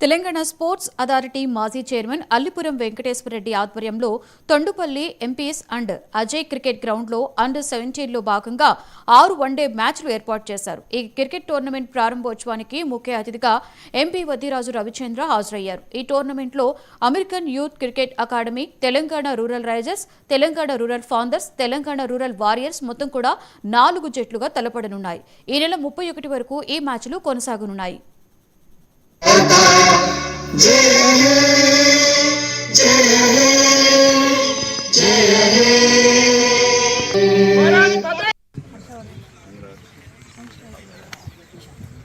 Telangana sports authority మాజీ chairman Allipuram Venkateswara Reddy ఆధ్వర్యంలో Thondupalli MPS and Ajay cricket గ్రౌండ్లో అండర్ 17లో భాగంగా 6 వన్డే మ్యాచ్లు ఏర్పాటు చేశారు. ఈ క్రికెట్ టోర్నమెంట్ ప్రారంభోత్సవానికి ముఖ్య అతిథిగా ఎంపీ వద్దిరాజు రవిచంద్ర హాజరయ్యారు. ఈ టోర్నమెంట్లో American youth cricket academy, Telangana rural Risers, Telangana rural founders, Telangana rural warriors మొత్తం కూడా 4 జట్లుగా తలపడనున్నాయి. ఈ నెల 31 వరకు ఈ మ్యాచ్లు కొనసాగనున్నాయి.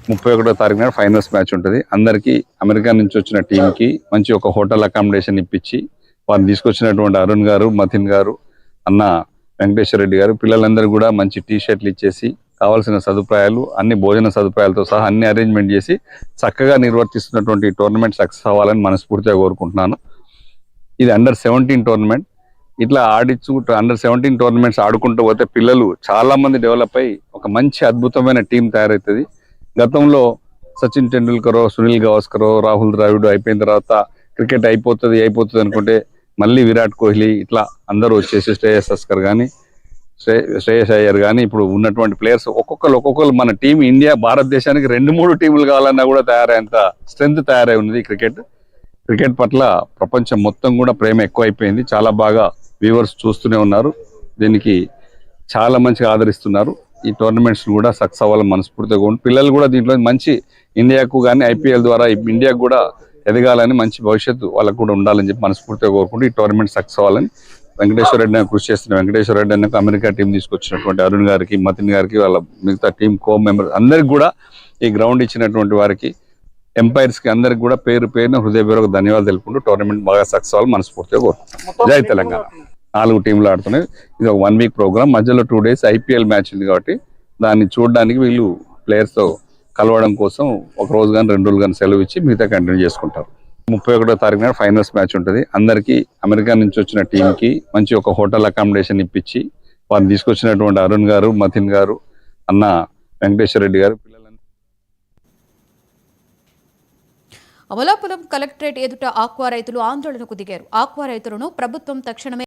ముప్పై ఒకటో తారీఖు నాడు ఫైనల్స్ మ్యాచ్ ఉంటుంది. అందరికీ అమెరికా నుంచి వచ్చిన టీంకి మంచి ఒక హోటల్ అకామిడేషన్ ఇప్పించి వారిని తీసుకొచ్చినటువంటి అరుణ్ గారు, మతిన్ గారు, అన్న వెంకటేశ్వర రెడ్డి గారు పిల్లలందరూ కూడా మంచి టీ షర్ట్లు ఇచ్చేసి కావాల్సిన సదుపాయాలు అన్ని భోజన సదుపాయాలతో సహా అన్ని అరేంజ్మెంట్ చేసి చక్కగా నిర్వర్తిస్తున్నటువంటి టోర్నమెంట్ సక్సెస్ అవ్వాలని మనస్ఫూర్తిగా కోరుకుంటున్నాను. ఇది అండర్ 17 టోర్నమెంట్. ఇట్లా అండర్ 17 టోర్నమెంట్స్ ఆడుకుంటూ పోతే పిల్లలు చాలా మంది డెవలప్ అయ్యి ఒక మంచి అద్భుతమైన టీం తయారవుతుంది. గతంలో సచిన్ టెండూల్కర్, సునీల్ గవాస్కర్, రాహుల్ ద్రావిడ్ అయిపోయిన తర్వాత క్రికెట్ అయిపోతుంది అనుకుంటే మళ్ళీ విరాట్ కోహ్లీ ఇట్లా అందరూ వచ్చేసి శ్రేయస్ అస్కర్ కానీ శ్రేయస్ అయ్యర్ కానీ ఇప్పుడు ఉన్నటువంటి ప్లేయర్స్ ఒక్కొక్కరు మన టీం ఇండియా భారతదేశానికి 2-3 టీములు కావాలన్నా కూడా తయారైనంత స్ట్రెంత్ తయారై ఉన్నది. క్రికెట్ పట్ల ప్రపంచం మొత్తం కూడా ప్రేమ ఎక్కువైపోయింది. చాలా బాగా వ్యూవర్స్ చూస్తూనే ఉన్నారు. దీనికి చాలా మంచిగా ఆదరిస్తున్నారు. ఈ టోర్నమెంట్స్ కూడా సక్సెస్ అవ్వాలని మనస్ఫూర్తిగా ఉంది. పిల్లలు కూడా దీంట్లో మంచి ఇండియాకు కానీ ఐపీఎల్ ద్వారా ఇండియాకు కూడా ఎదగాలని మంచి భవిష్యత్తు వాళ్ళకు కూడా ఉండాలని చెప్పి మనస్ఫూర్తిగా కోరుకుంటూ ఈ టోర్నమెంట్ సక్సెస్ అవ్వాలని వెంకటేశ్వర రెడ్డి కృషి చేస్తున్న వెంకటేశ్వర రెడ్డి అన్నకు అమెరికా టీం తీసుకొచ్చినటువంటి అరుణ్ గారికి, మతిన్ గారికి, వాళ్ళ మిగతా టీం మెంబర్స్ అందరికి కూడా ఈ గ్రౌండ్ ఇచ్చినటువంటి వారికి, ఎంపైర్స్ కి అందరికి కూడా పేరున హృదయపూర్వక ధన్యవాదాలు తెలుపుకుంటూ టోర్నమెంట్ బాగా సక్సెస్ అవ్వాలి మనస్ఫూర్తిగా కోరుకుంటున్నాం. జై తెలంగాణ. 4 టీంలు ఆడుతున్నాయి. ఇది ఒక 1 వీక్ ప్రోగ్రామ్. మధ్యలో 2 డేస్ ఐపీఎల్ మ్యాచ్ ఉంది కాబట్టి దాన్ని చూడడానికి వీళ్ళు ప్లేయర్స్ తో కలవడం కోసం ఒక రోజు కానీ 2 రోజులు కానీ సెలవు ఇచ్చి మిగతా కంటిన్యూ చేసుకుంటారు. 31వ తారీఖు నాడు ఫైనల్స్ మ్యాచ్ ఉంటుంది. అందరికీ అమెరికా నుంచి వచ్చిన టీంకి మంచి ఒక హోటల్ అకామిడేషన్ ఇప్పించి వారిని తీసుకొచ్చినటువంటి అరుణ్ గారు, మతిన్ గారు, అన్న వెంకటేశ్వర రెడ్డి గారు అమలాపురం కలెక్టరేట్ ఎదుట ఆక్వా రైతులు ఆందోళనకు దిగారు. ఆక్వా రైతులను ప్రభుత్వం తక్షణమే